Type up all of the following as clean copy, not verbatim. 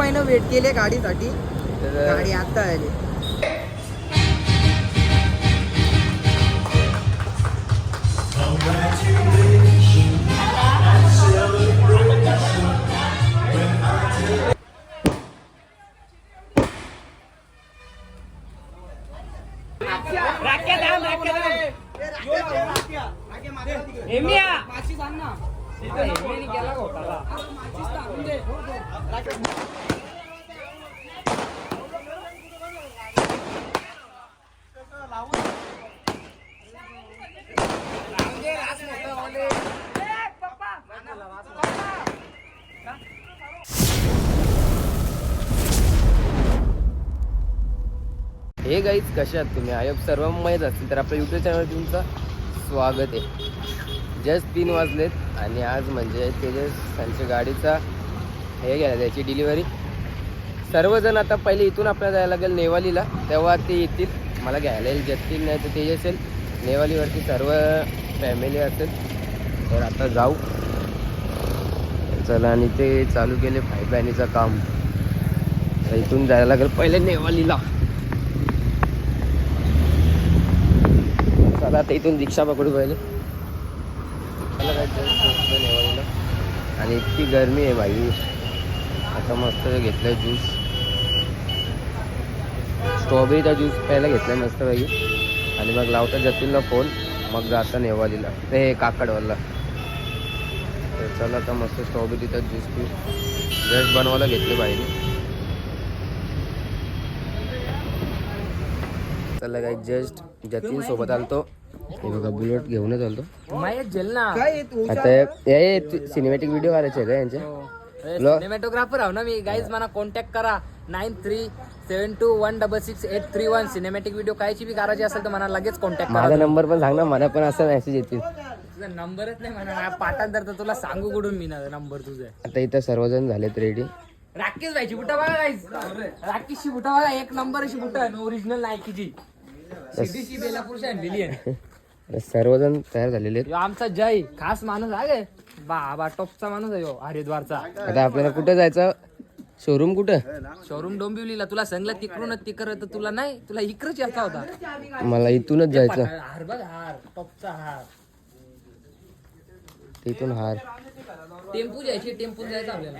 महिने वेट केले गाडीसाठी, गाडी आता आली. हे गाईज कसे आहात तुम्ही? आयोग सर्व माहीत असतील तर आपल्या यूट्यूब चॅनलवर तुमचं स्वागत आहे. जस्ट 3 वाजलेत आणि आज म्हणजे तेजस त्यांच्या गाडीचा हे घ्यायला त्याची डिलिव्हरी. सर्वजण आता पहिले इथून आपल्याला जायला लागेल नेवालीला, तेव्हा ते येतील मला घ्यायला येईल. जस्टिन नाही तर तेजस येईल. नेवालीवरती सर्व फॅमिली असेल. तर आता जाऊ चला. आणि ते चालू केले पाईपलाईनीचं काम. तर इथून जायला लागेल पहिले नेवालीला. चला आता इथून रिक्षा पकडू पहिले. चला काय नेवालीला. आणि इतकी गरमी आहे भाई. आता मस्त घेतलं ज्यूस, स्ट्रॉबेरीचा ज्यूस प्यायला घेतला आहे मस्त भाई. आणि मग लावता जतीनला फोन, मग जाता नेवालीला ते काकडवाला. तर चला आता मस्त स्ट्रॉबेरीचा ज्यूस पिऊ. जस्ट बनवायला घेतले भाईने. चला काय जस्ट जतीन सोबत आलतो. हे बघा बुलेट घेऊनच आलतो. आता हे सिनेमॅटिक व्हिडिओ करायचे आहे का यांचे? सिनेमॅटोग्राफर आहो ना मी. गाईज मला कॉन्टॅक्ट करा 9372166831. सिनेमॅटिक व्हिडिओ कायची बी करायची असेल तर मला लगेच कॉन्टॅक्ट करा. माझा नंबर पण सांग ना, मला पण असा मेसेज येतील. तुझा नंबरच नाही म्हणा पाठांतर तर तुला सांगू कुठून मी ना नंबर तुझा. आता इथं सर्वजण झालेत रेडी. राकेश भाईची बुटा बघा गाईज. राकेशची बुटा बघा, एक नंबरची बुटा ओरिजिनल नायकीची. सीडीसी बेलापूरची आणलेली आहे. सर्वजण तयार झालेले आहेत. आमचा जय खास माणूस आहे. बाबा टॉपचा माणूस आहे हरिद्वारचा. आता आपल्याला कुठं जायचं? शोरूम कुठं? शोरूम डोंबिवलीला. तुला सांगलं तिकडून तिकडं तर तुला नाही, तुला इकडच यायचा होता. मला इथूनच जायचं. हार बघ, हार टॉपचा हार. इथून हार. टेम्पू जायची, टेम्पू जायचं आपल्याला.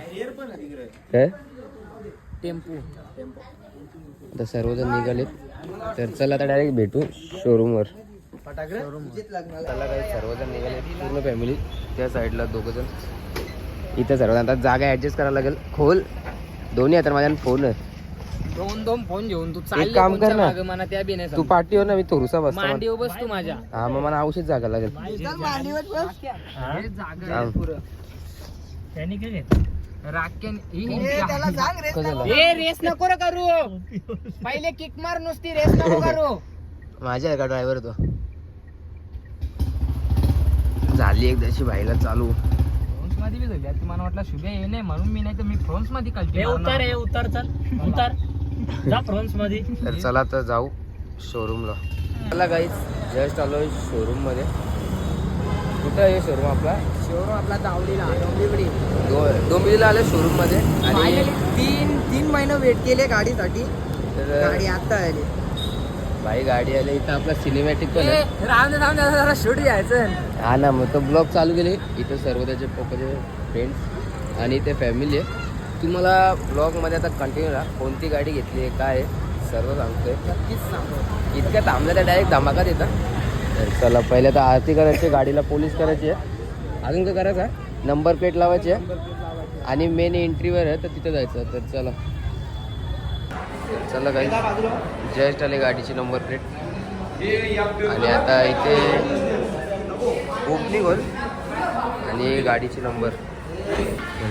काय टेम्पू. आता सर्वजण निघाले. तर चला आता डायरेक्ट भेटू शोरूमवर. चला काही सर्वजण निघाले पूर्ण फॅमिली. त्या साईडला 2 जण. इथं सर्व आता जागा ऍडजस्ट करायला लागेल. खोल दोन्ही आता माझ्या फोन आहे. 2 फोन घेऊन तू एक काम कर ना, मला त्या बी नाही. तू पाठीवर ना, मी थोडसा बसतो. मांडीवर बस तू माझ्या. हा मग मला औषध जागा लागेल. रेस नको करू. पहिले किक मार, नुसती रेस नको करू. माझ्या आहे का ड्रायव्हर तो? झाली एकदाची भाईला चालू. फ्रान्स मध्ये बी झाली. मला वाटलं शुभ्या ये नाही म्हणून मी, नाही तर मी फ्रान्स मध्ये कळते. उतर चल उतर जा फ्रान्स मध्ये. तर चला तर जाऊ शोरूमला. चला गाईज जस्ट आलो शोरूम मध्ये. कुठं आहे शोरूम आपला? शोरूम आपला दावलीला डोंबिवलीला आले शोरूम मध्ये. आणि 3 महिने वेट केले गाडीसाठी, गाडी आता आली. भाई गाडी आली. इथं आपला सिनेमॅटिक पण आहे. राम जरा शूट घ्यायचं. हा ना, मग तो ब्लॉग चालू केले. इथं सर्व त्याचे पप्पाचे फ्रेंड्स आणि ते फॅमिली आहे. तुम्हाला ब्लॉगमध्ये आता कंटिन्यू राहा. कोणती गाडी घेतली आहे, काय आहे सर्व सांगतोय. नक्कीच सांगतो. इतक्या थांबल्या तर डायरेक्ट धमाकात येतात. तर चला पहिले तर आरती करायची, गाडीला पोलीस करायची आहे. अजून काय करायचं आहे? नंबर प्लेट लावायची आहे. आणि मेन एंट्रीवर आहे तर तिथं जायचं. तर चला काही जस्ट आले गाडीची नंबर प्लेट. आणि आता इथे ओपनिंग होईल आणि गाडीची नंबर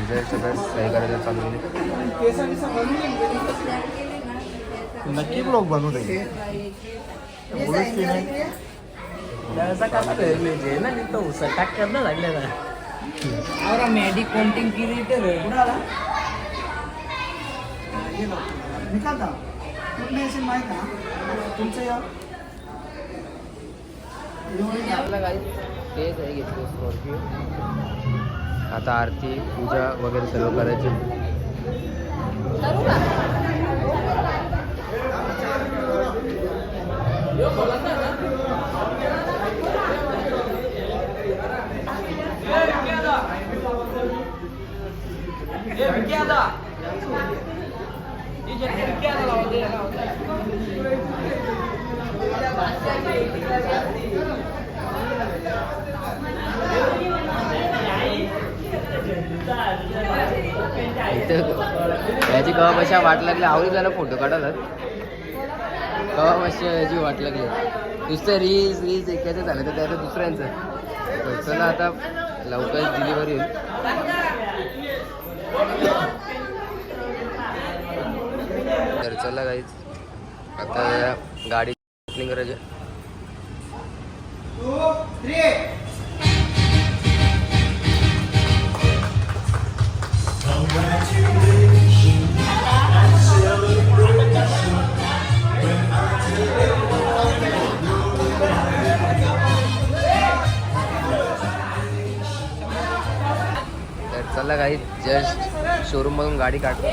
जस्ट आता सही करायचं चालू केली. नक्की ब्लॉग बनवू दे. मेडी काउंटिंग तेच आहे घेतलं स्कॉर्पिओ. आता आरती पूजा वगैरे सर्व करायची. याची कवा कशा वाट लागली आवडी त्याला फोटो काढतात कवा कशा याची वाट लागली नुसतं रील्स एकाचं झालं तर त्याचं दुसऱ्यांचं तर चला आता लवकरच डिलिव्हरी होईल. तर चला काहीच आता गाडी ओपनिंग करायची. तर चला काही जस्ट शोरूम मधून गाडी काढतो.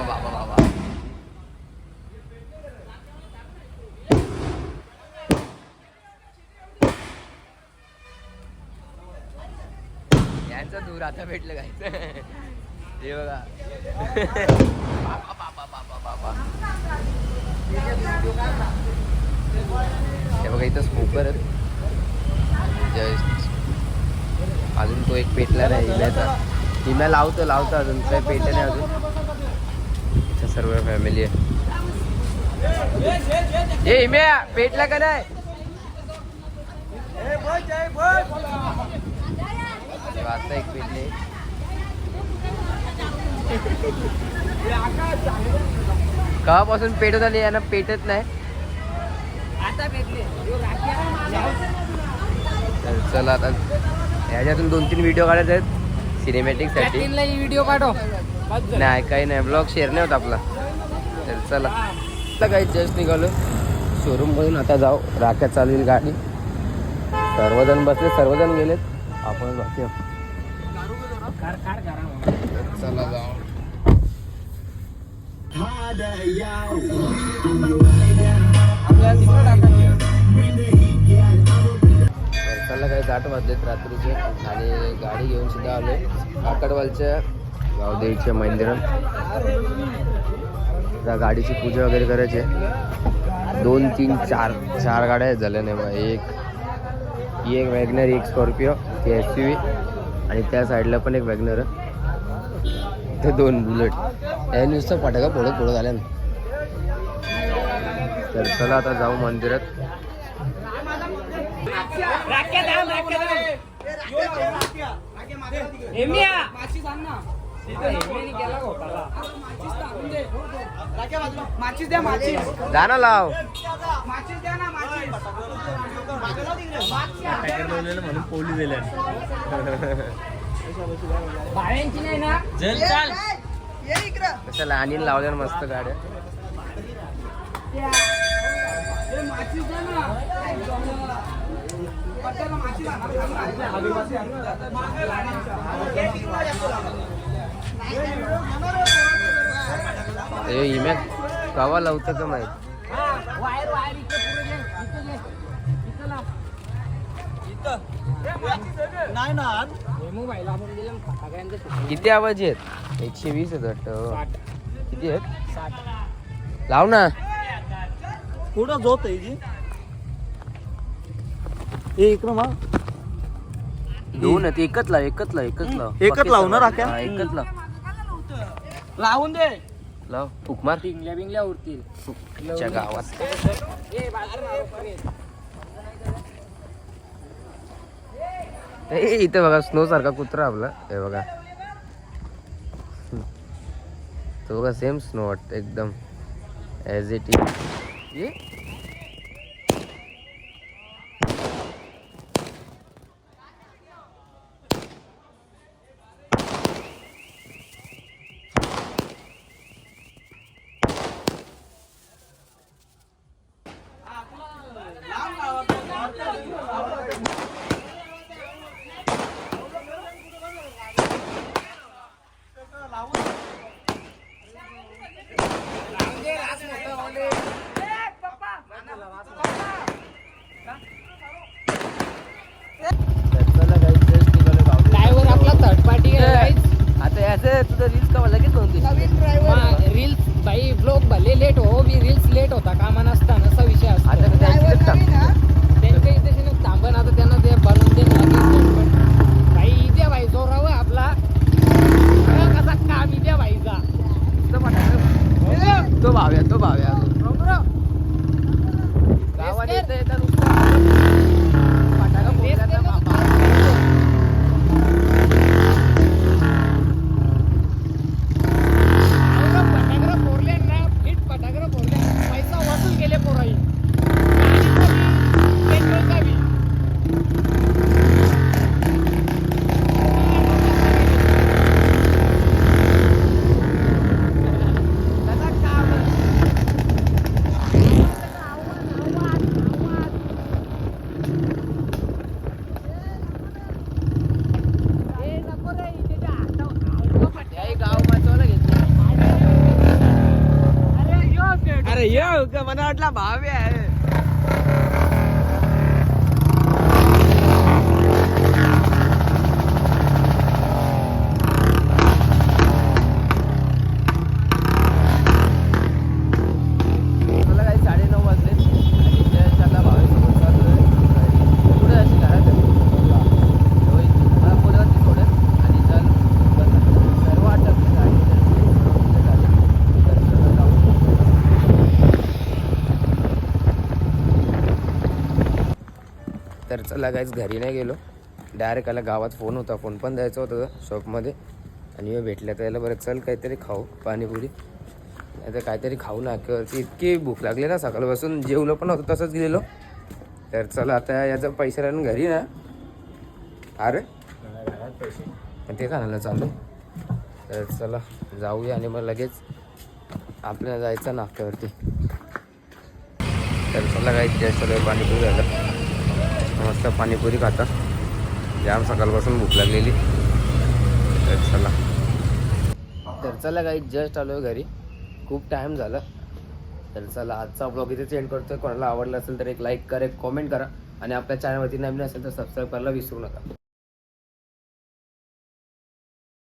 बाबा यांचं दूर आता भेटलं काय हे बघा हे बघा इथं स्मोकर जस्ट अजून तो एक पेटला नाही इम्याचा. इम्या लावतो अजून काय पेट नाही अजून. इथं सर्व फॅमिली आहे. ए इम्या पेटला का नाही आता एक पेटले. कवापासून पेटत आली यांना पेटत नाही. तर चला आता ह्याच्यातून 2-3 व्हिडिओ काढायचे आहेत सिनेमॅटिक साठी. व्हिडिओ पाठव. नाही काही नाही ब्लॉग शेअर नाही होत आपला. तर चला आता काही जस्ट निघालो शोरूम मधून. आता जाऊ राख्यात चालू होईल गाडी. सर्वजण बसले सर्वजण गेलेत आपण बाकी आहोत. चला जाऊ. चला काही 8 वाजलेत रात्रीचे आणि गाडी घेऊन सुद्धा आलोय काकडवालच्या गावदेवीच्या मंदिरात. त्या गाडीची पूजा वगैरे करायची. 2, 3, 4 गाड्या झाल्या नाही बा. एक वॅगनर, एक स्कॉर्पिओ, ते SUV आणि त्या साईडला पण एक वॅगनर, ते 2 बुलेट. हे नुसतं फटाका फोडत झाल्या ना. तर चला आता जाऊ मंदिरात. जा ना लाव म्हणून पोली दिल्या कशाला आणि लावल्या मस्त गाड्या. इम्या कवा लावतं का माहित. किती आवाज आहेत. 120 आहेत वाटतं. किती आहेत लाव ना. कुठं झोप आहे जी इकडं मग 2 आहेत. एकच लाव एकच लाव ना राख्या. एकच लाव लावून दे. लाव फुकमार बिंगल्या उरतील. च्या गावात. इथं बघा स्नो सारखा कुत्रा आपला. हे बघा तो बघा सेम स्नो वाटतं एकदम ॲज इट इज. तर चला guys, just निघालो गावाला. ड्रायव्हर आपला थर्ड पार्टी आहे आता याचं तुझं रील्स का लगेच नव्हती रील्स भाई ब्लॉग भले लेट हो मी रील्स लेट होता कामा नसताना असा विषय असतो आता तर त्याची त्यांच्या इथे थांबण आता त्यांना ते बनवून दे भाई इथे भाई जोरावर आपला कसा काम इथे भाईचा तो भाव्या गावात येता येता नुसतं फटाका फोडल्याचा बाबा. फटाकडा फोडले ना फिट फटाकडा फोडले पैसा वसूल केले पोराई याही गाव वाचवायला घेतलं. अरे ये का मला वाटला भावे आहे. मला काही 9:30 वाजले आणि त्याला भावेसोबत चाललोय घरी. पुढे अशी घरात मला पुढेवरती सोडेल आणि चल सर्व आटपली गाडी तर चला काहीच घरी नाही गेलो डायरेक्ट आला गावात फोन होता फोन पण द्यायचा होता शॉपमध्ये आणि मग भेटल्या त्याला बरं चल काहीतरी खाऊ पाणीपुरी नाही तर काहीतरी खाऊ नाक्यावरती इतकी भूक लागली ना सकाळपासून जेवलो पण होतं तसंच गेलेलो तर चला आता याचा पैसे राहून घरी ना अरे पैसे ते खाण्याला चालू तर चला जाऊया आणि मग लगेच आपल्याला जायचं नाक्यावरती तर चला काही जास्त पाणीपुरी झालं मस्त पाणीपुरी खाता जाम सकाळपासून भूक लागलेली तर चला काही जस्ट आलो घरी खूप टाईम झाला तर चला आजचा ब्लॉग इथे सेंड करतोय कोणाला आवडला असेल तर एक लाईक करा एक कॉमेंट करा आणि आपल्या चॅनलवरती नवीन असेल तर सबस्क्राईब करायला विसरू नका